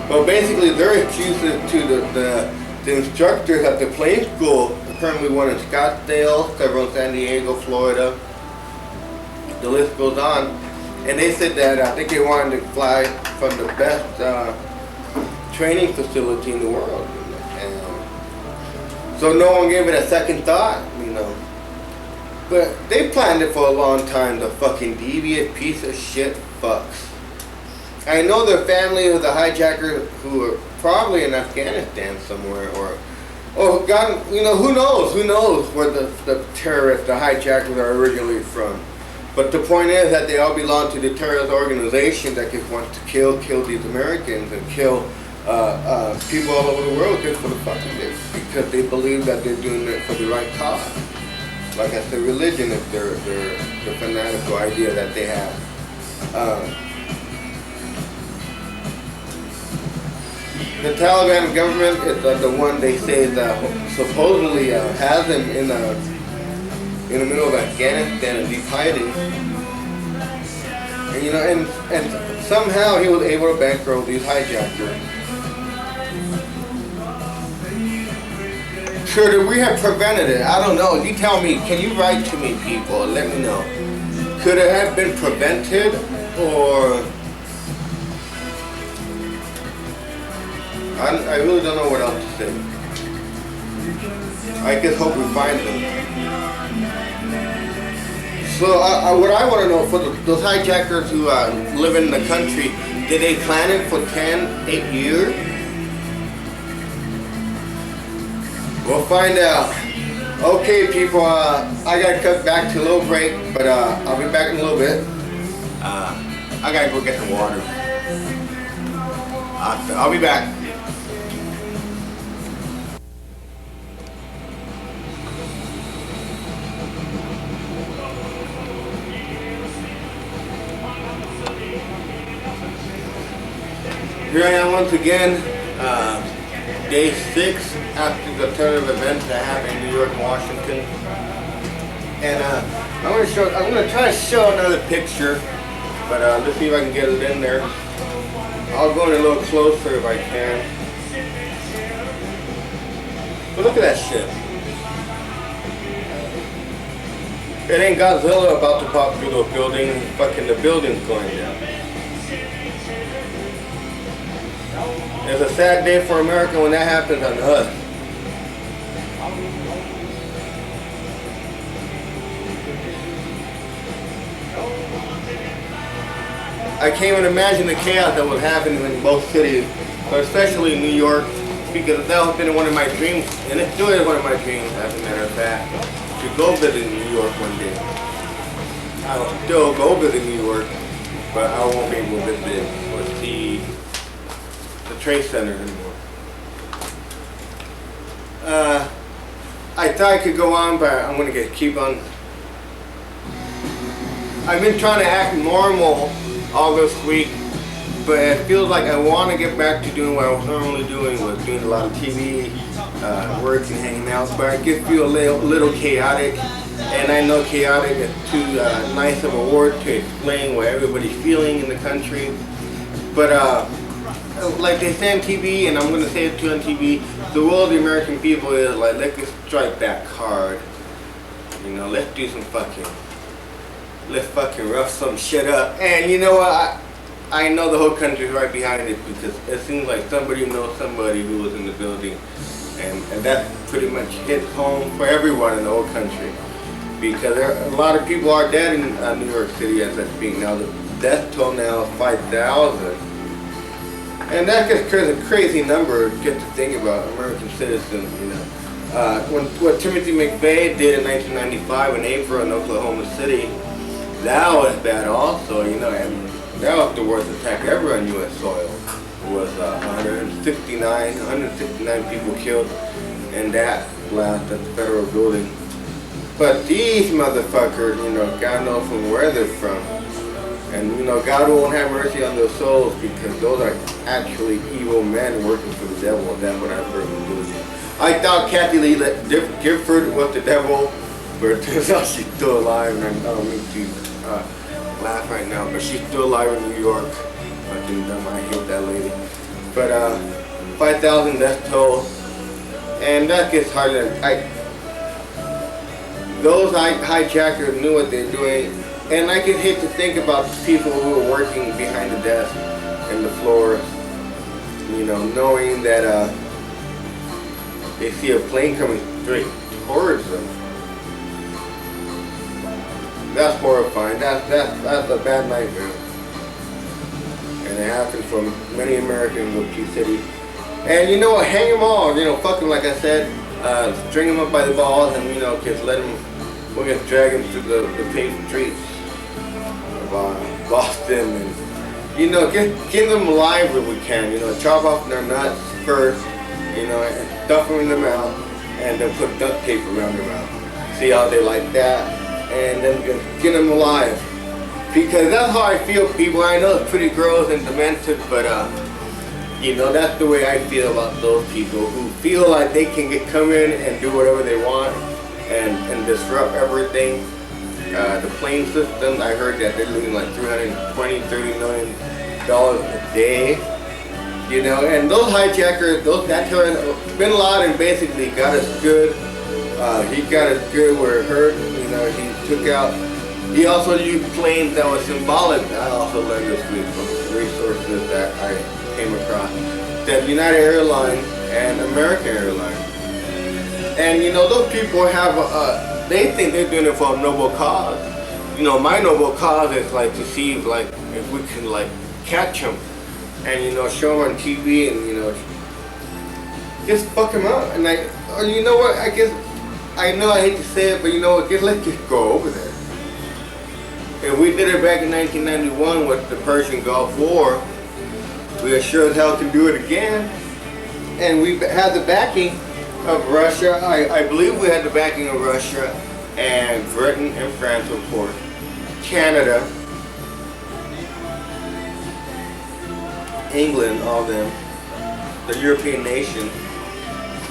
But basically they're excuses to the instructors at the plane school, apparently one in Scottsdale, several in San Diego, Florida. The list goes on. And they said that I think they wanted to fly from the best training facility in the world. And so no one gave it a second thought, you know. But they planned it for a long time, the fucking deviant piece of shit fucks. I know the family of the hijackers who are probably in Afghanistan somewhere, or God, you know, who knows where the terrorists, the hijackers are originally from. But the point is that they all belong to the terrorist organization that just wants to kill these Americans and kill people all over the world just for the fuck of it, because they believe that they're doing it for the right cause. Like I said, religion is their fanatical idea that they have. The Taliban government is the one they say that supposedly has them in the middle of Afghanistan and deep hiding. And, you know, and somehow he was able to bankroll these hijackers. Could we have prevented it? I don't know. You tell me. Can you write to me, people, and let me know? Could it have been prevented, or I really don't know what else to say. I just hope we find them. So what I want to know, for those hijackers who live in the country, did they plan it for 8 years? We'll find out. Okay, people, I gotta cut back to a little break, but I'll be back in a little bit. I gotta go get some water. I'll be back. Here I am once again, day 6 after the terror events that happened in New York and Washington. And I'm gonna try to show another picture, but let's see if I can get it in there. I'll go in a little closer if I can. But look at that shit. It ain't Godzilla about to pop through the building, fucking the building's going down. It's a sad day for America when that happens on us. I can't even imagine the chaos that would happen in both cities, but especially in New York, because that has been one of my dreams, and it still is one of my dreams, as a matter of fact, to go visit New York one day. I'll still go visit New York, but I won't be able to visit or see the Trade Center anymore. I thought I could go on, but I'm going to keep on. I've been trying to act normal all this week, but it feels like I want to get back to doing what I was normally doing, was doing a lot of TV, work and hanging out, but I just feel a little chaotic, and I know chaotic is too nice of a word to explain what everybody's feeling in the country, but like they say on TV, and I'm going to say it too on TV, the will of the American people is like, let's just strike back hard, you know, let's do some fucking, let's fucking rough some shit up. And you know what, I know the whole country's right behind it, because it seems like somebody knows somebody who was in the building, and that pretty much hits home for everyone in the whole country, because a lot of people are dead in New York City as I speak now. The death toll now is 5,000. And that's just a crazy number just to think about, American citizens, you know. What Timothy McVeigh did in 1995 in April in Oklahoma City, that was bad also, you know, and that was the worst attack ever on U.S. soil. It was 169 people killed in that blast at the federal building. But these motherfuckers, you know, God knows from where they're from. And, you know, God won't have mercy on their souls, because those are actually evil men working for the devil. That's what I've heard them do. I thought Kathy Lee Gifford was the devil, But it turns out she's still alive, and I don't mean to laugh right now, but she's still alive in New York. I hate that lady. But 5,000 death toll, and that gets harder. Those hijackers knew what they're doing, and I just hate to think about the people who are working behind the desk and the floor, you know, knowing that they see a plane coming straight towards them. That's horrifying. That's a bad nightmare. And it happens for many Americans in Key City. And you know what? Hang them all. You know, fuck them, like I said. String them up by the balls, and you know, just let them. We're gonna drag them through the paved streets of Boston, and you know, get them alive if we can. You know, chop off their nuts first. You know, and stuff them in the mouth, and then put duct tape around their mouth. See how they like that, and then get them alive. Because that's how I feel, people. I know it's pretty gross and demented, but you know, that's the way I feel about those people who feel like they can come in and do whatever they want and disrupt everything. The plane system, I heard that they're losing like $30 million a day. You know, and those hijackers, that terrorist, Bin Laden basically got us good. He got us good where it hurt. You know, he took out. He also used planes that were symbolic. I also learned this week from resources that I came across. That United Airlines and American Airlines. And you know, those people have they think they're doing it for a noble cause. You know, my noble cause is like to see like if we can like catch them and you know show them on TV and you know just fuck them up. And you know what? I guess I know I hate to say it, but you know what? Let's just go over there. If we did it back in 1991 with the Persian Gulf War, we sure as hell can do it again. And we had the backing of Russia. I believe we had the backing of Russia and Britain and France, of course. Canada, England, all them, the European nations.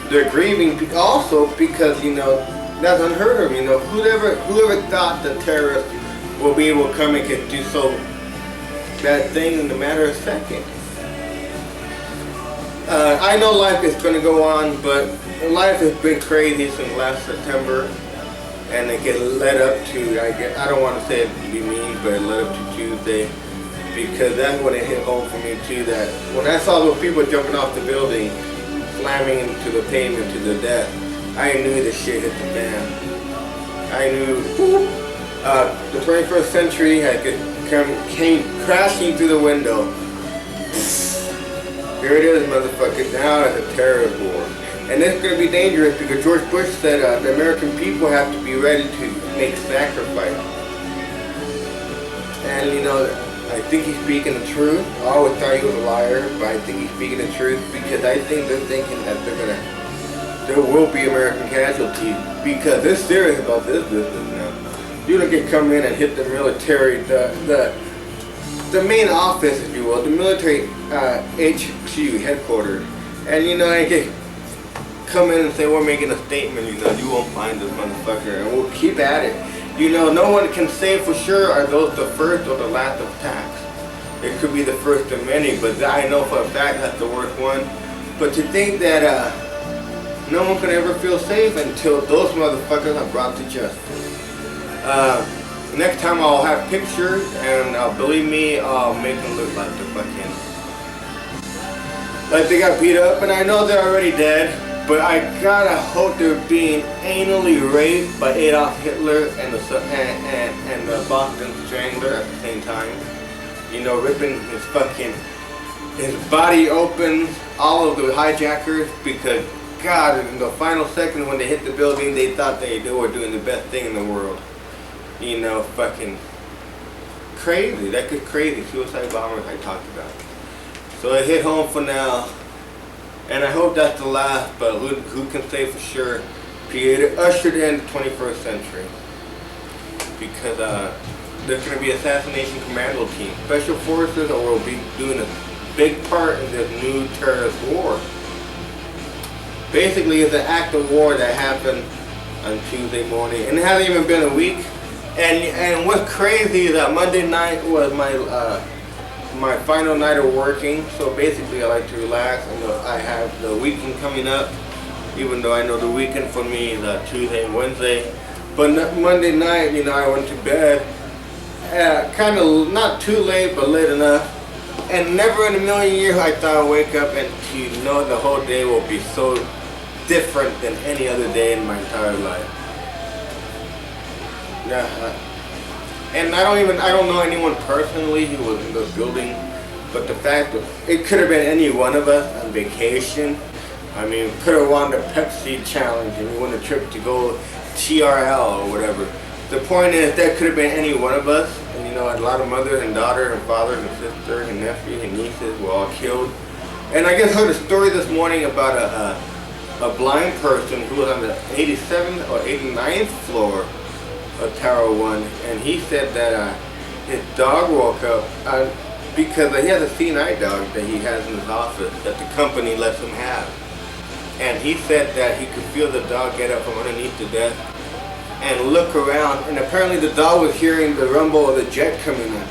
They're grieving also because, you know, that's unheard of. You know, whoever thought the terrorists will be able to come and do so that thing in a matter of seconds. I know life is going to go on, but life has been crazy since last September, and it get led up to, I don't want to say it to be mean, but it led up to Tuesday, because that's when it hit home for me too, that when I saw those people jumping off the building, slamming into the pavement to their death, I knew the shit hit the fan. I knew the 21st century came crashing through the window. Here it is, motherfucker. Now it's a terrorist war. And it's going to be dangerous because George Bush said the American people have to be ready to make sacrifice. And you know, I think he's speaking the truth. I always thought he was a liar, but I think he's speaking the truth because I think they're thinking that there will be American casualties because they're serious about this business now. You don't get come in and hit the military, the main office, if you will, the military HQ headquarters, and you know, I can come in and say we're making a statement. You know, you won't find this motherfucker, and we'll keep at it. You know, no one can say for sure are those the first or the last attacks. It could be the first of many, but I know for a fact that's the worst one. But to think that no one can ever feel safe until those motherfuckers are brought to justice. Next time I'll have pictures, and believe me, I'll make them look like the fucking, like they got beat up, and I know they're already dead, but I gotta hope they're being anally raped by Adolf Hitler and the Boston Strangler at the same time. You know, ripping his body open, all of the hijackers, because God, in the final second when they hit the building, they thought they were doing the best thing in the world. You know, fucking crazy. That could crazy suicide bombers I talked about. So it hit home for now, and I hope that's the last. But who can say for sure? Ushered in the 21st century, because there's going to be assassination commando team, special forces, or will be doing a big part in this new terrorist war. Basically, it's an act of war that happened on Tuesday morning, and it hasn't even been a week. And what's crazy is that Monday night was my final night of working. So basically, I like to relax. I have the weekend coming up, even though I know the weekend for me is Tuesday and Wednesday. But Monday night, I went to bed, kind of not too late, but late enough. And never in a million years I thought I'd wake up and to know the whole day will be so different than any other day in my entire life. Yeah, and I don't know anyone personally who was in the building, but the fact that it could have been any one of us on vacation. I mean, could have won the Pepsi challenge and we won a trip to go TRL or whatever. The point is that could have been any one of us, and a lot of mothers and daughters and fathers and sisters and nephews and nieces were all killed. And I just heard a story this morning about a blind person who was on the 87th or 89th floor of Tower 1, and he said that his dog woke up because he has a C9 dog that he has in his office that the company lets him have. And he said that he could feel the dog get up from underneath the desk and look around, and apparently the dog was hearing the rumble of the jet coming in.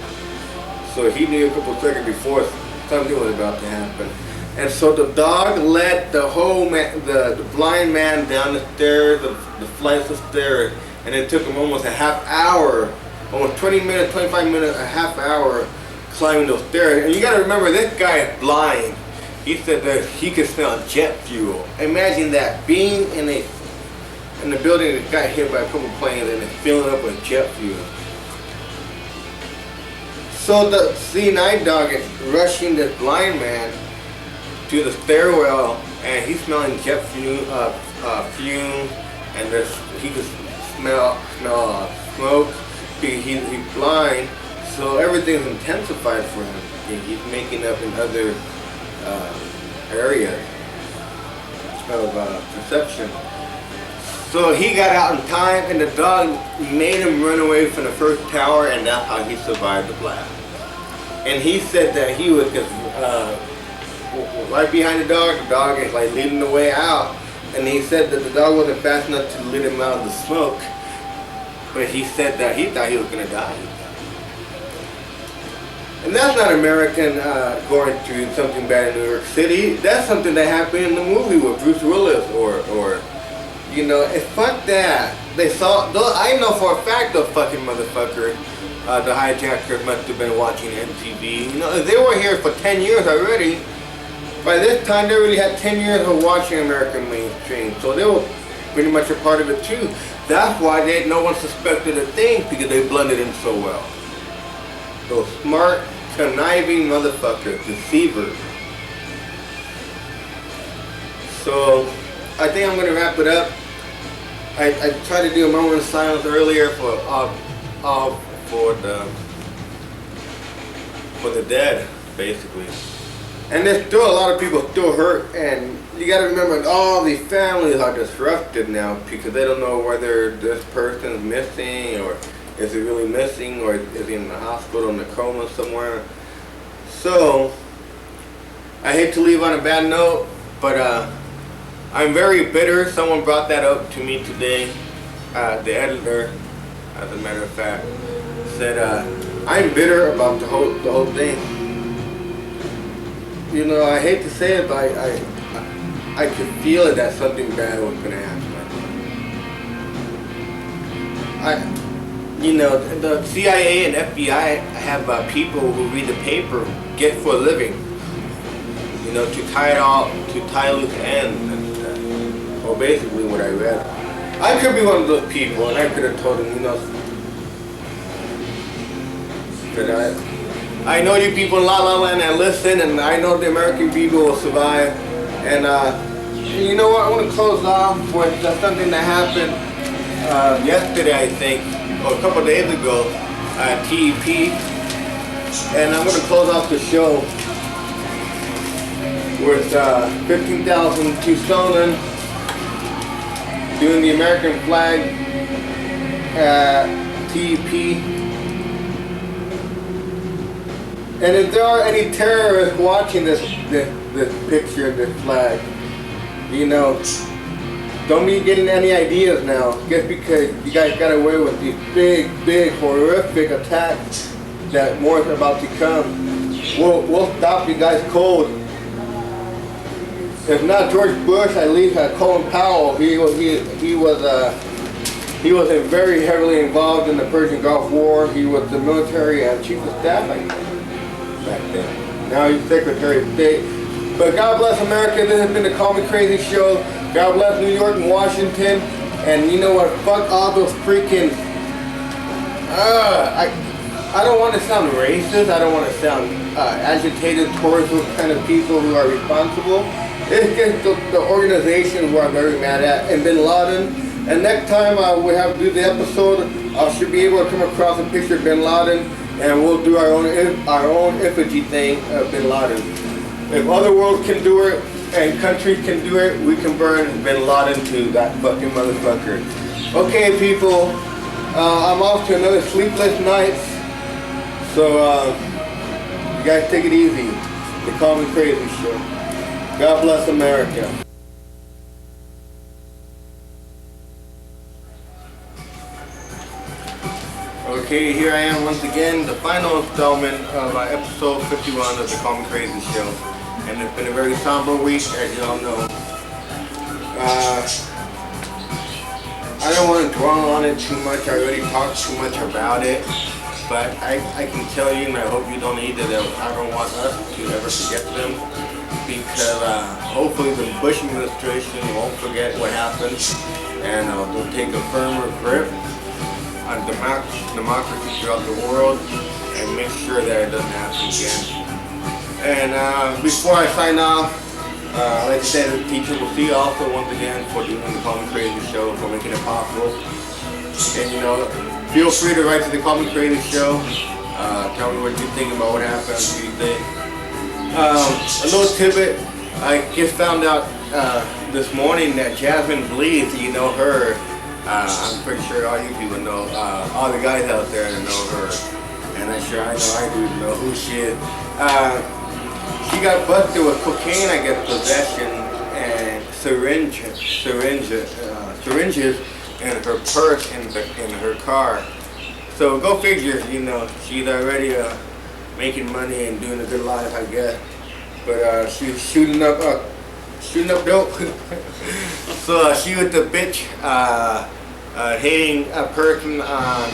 So he knew a couple seconds before something was about to happen. And so the dog led the whole man, the blind man down the stairs, the flights of stairs, and it took him almost a half hour, almost 20 minutes, 25 minutes, a half hour climbing those stairs. And you gotta remember, this guy is blind. He said that he could smell jet fuel. Imagine that, being in the building that got hit by a couple planes and it's filling up with jet fuel. So the C9 dog is rushing this blind man to the stairwell, and he's smelling jet fuel, fumes, and he could smell smoke. He's blind, so everything's intensified for him. He's making up in other areas of perception. So he got out in time, and the dog made him run away from the first tower, and that's how he survived the blast. And he said that he was just right behind the dog is like leading the way out. And he said that the dog wasn't fast enough to lead him out of the smoke, but he said that he thought he was gonna die. And that's not American going through something bad in New York City. That's something that happened in the movie with Bruce Willis, or fuck that. They saw, I know for a fact those fucking motherfuckers, the hijackers must have been watching MTV. If they were here for 10 years already, by this time they already had 10 years of watching American mainstream, so they were pretty much a part of it too. That's why no one suspected a thing, because they blended in so well. Those smart, conniving motherfuckers, deceivers. So I think I'm gonna wrap it up. I tried to do a moment of silence earlier for the dead, basically. And there's still a lot of people still hurt, and you gotta remember all these families are disrupted now because they don't know whether this person's missing, or is he really missing, or is he in the hospital in a coma somewhere. So I hate to leave on a bad note, but I'm very bitter. Someone brought that up to me today. The editor, as a matter of fact, said I'm bitter about the whole thing. I hate to say it, but I could feel it that something bad was gonna happen. The CIA and FBI have people who read the paper get for a living. To tie loose ends. Well, basically what I read. I could be one of those people, and I could have told them, that I know you people in La La Land that listen, and I know the American people will survive. And you know what? I want to close off with something that happened yesterday, I think, or a couple of days ago at TEP. And I'm going to close off the show with 15,000 Tucsonan doing the American flag at TEP. And if there are any terrorists watching this picture, this flag, don't be getting any ideas now, just because you guys got away with these big, horrific attacks that more is about to come. We'll stop you guys cold. If not George Bush, at least Colin Powell. He was very heavily involved in the Persian Gulf War. He was the military chief of staff, I think, back then. Now he's Secretary of State. But God bless America. This has been the Call Me Crazy show. God bless New York and Washington. And you know what? Fuck all those freaking... I don't want to sound racist. I don't want to sound agitated towards those kind of people who are responsible. It's just the organization who I'm very mad at, and Bin Laden. And next time we have to do the episode, I should be able to come across a picture of Bin Laden, and we'll do our own effigy thing of Bin Laden. If other worlds can do it and countries can do it, we can burn Bin Laden to that fucking motherfucker. Okay, people, I'm off to another sleepless night. So you guys take it easy. The Call Me Crazy show. God bless America. Okay, here I am once again, the final installment of episode 51 of the Call Me Crazy show. And it's been a very somber week, as you all know. I don't want to dwell on it too much. I already talked too much about it. But I can tell you, and I hope you don't either, that I don't want us to ever forget them. Because hopefully the Bush administration won't forget what happened. And they'll take a firmer grip on democracy throughout the world and make sure that it doesn't happen again. And before I sign off, like I said, Teacher will see you also once again for doing the Call Me Crazy show, for making it possible. And you know, feel free to write to the Call Me Crazy show. Tell me what you think about what happened, what you think. A little tidbit, I just found out this morning that Jasmine Bleeth, you know her. I'm pretty sure all you people know, all the guys out there know her. And I'm sure I do know who she is. She got busted with cocaine, I guess, possession and syringes in her purse in her car. So go figure, you know, she's already making money and doing a good life, I guess. But she's shooting up dope. So she was the bitch hating a person on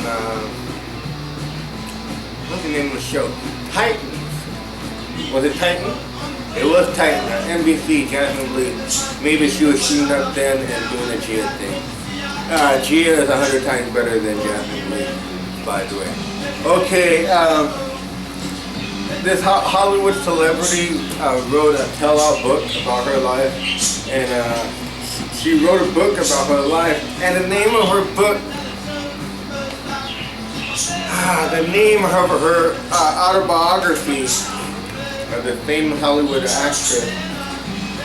what's the name of the show? Titan. Was it Titan? It was Titan. NBC, Jasmine Bleeth. Maybe she was shooting up then and doing a Gia thing. Gia is 100 times better than Jasmine Bleeth, by the way. Okay, this Hollywood celebrity wrote a tell-all book about her life, and she wrote a book about her life, and the name of her book, the name of her autobiography of the famous Hollywood actress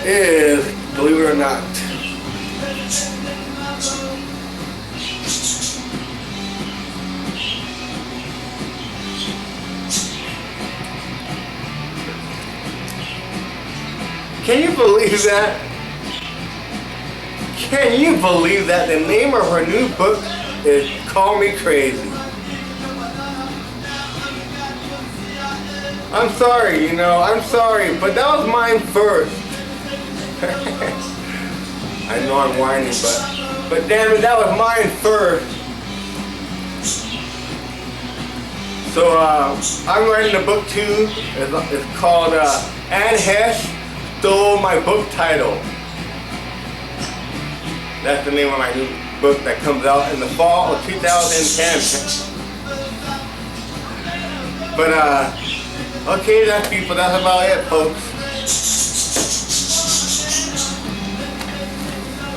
is, believe it or not, can you believe that? Can you believe that? The name of her new book is Call Me Crazy. I'm sorry, you know, I'm sorry, but that was mine first. I know I'm whining, but damn it, that was mine first. So I'm writing a book too. It's called Anne Heche Stole My Book Title. That's the name of my new book that comes out in the fall of 2010. But okay, that's people. That's about it, folks.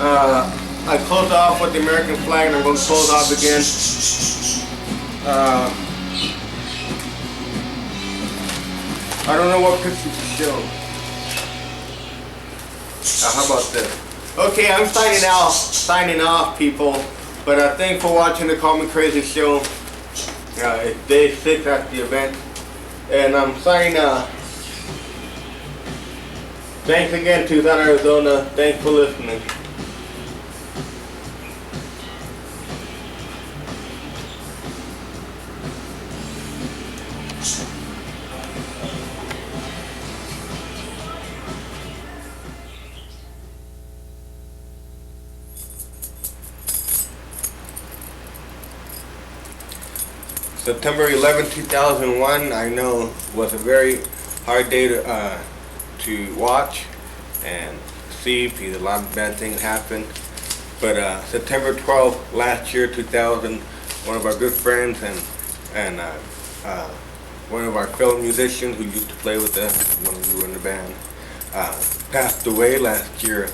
I closed off with the American flag, and I'm going to close off again. I don't know what picture to show. How about this? Okay, I'm signing off, people. But thanks for watching the Call Me Crazy show. It's day 6 at the event. And I'm signing Thanks again, Tucson, Arizona. Thanks for listening. September 11, 2001, I know was a very hard day to watch and see because a lot of bad things happened. But September 12th, last year, 2000, one of our good friends and one of our fellow musicians who used to play with us when we were in the band, passed away last year.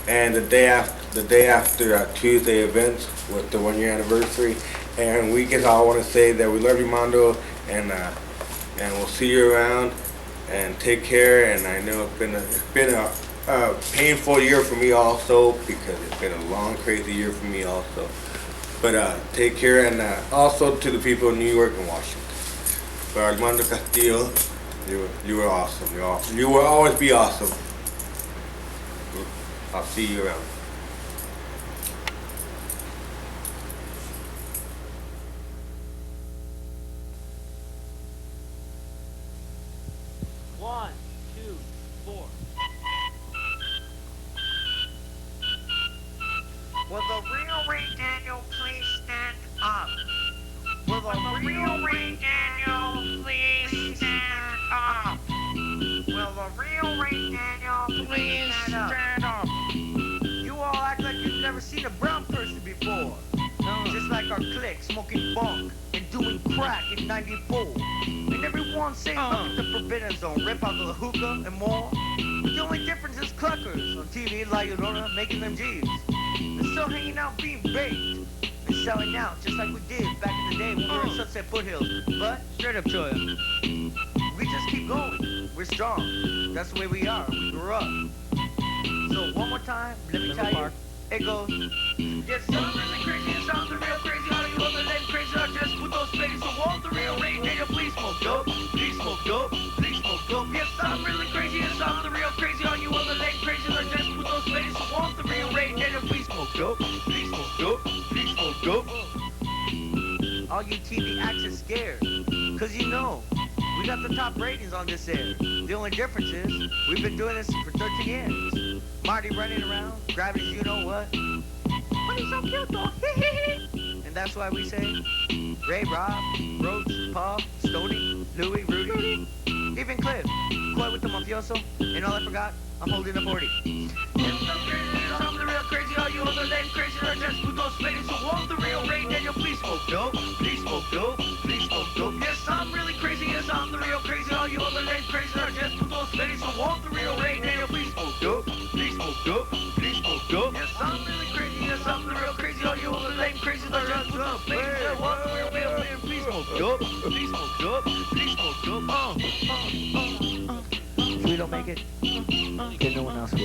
And the day after Tuesday events was the 1 year anniversary. And we just all want to say that we love you, Mondo, and we'll see you around. And take care. And I know it's been a painful year for me also because it's been a long, crazy year for me also. But take care, and also to the people in New York and Washington. But Armando Castillo, you were awesome. You will always be awesome. I'll see you around. One, two, four. Will the real Ray Daniel please stand up? Will the real Ray Daniel please stand up? Will the real Ray Daniel please stand up? You all act like you've never seen a brown person before. Just like our clique, smoking bunk and doing crack in 94. And everyone saying look at the Forbidden Zone, rip out the hookah and more. The only difference is cluckers on TV, La Llorona, making them G's. And still hanging out being baked and selling out just like we did back in the day when we were in Sunset Foothills. But straight up to it, we just keep going. We're strong. That's the way we are. We grew up. So one more time, let me tell you, it goes. Yes, I'm really crazy. It sounds real crazy. All you other than crazy are just with those ladies. So all the real Ray Daniel, please smoke dope. Please smoke dope. Please smoke dope. Yes, I'm really crazy. It sounds real crazy. All you other than crazy are just with those ladies. So all the real Ray Daniel, please smoke dope. Please smoke dope. Please smoke dope. All you TV actors scared, cause you know we got the top ratings on this air. The only difference is we've been doing this for 13 years. Marty running around, grabbing you know what. But he's so cute though. And that's why we say Ray, Rob, Roach, Paul, Stoney, Louie, Rudy, even Cliff, Coy with the mafioso, and all I forgot, I'm holding a 40. I'm the real crazy, all you other than crazy are just with those ladies. So all the real Ray Daniel, please smoke dope, please smoke dope, please smoke dope. Yes, I'm really crazy, yes, I'm the real crazy, all you other than crazy are just with those ladies. So all the real Ray Daniel, please smoke dope, please smoke dope, please smoke dope. Yes, I'm really crazy, yes, I'm the real crazy, all you other than crazy are just with those ladies. So all the real Ray Daniel, please smoke dope, please smoke dope, please smoke dope. If we don't make it, then no one else will.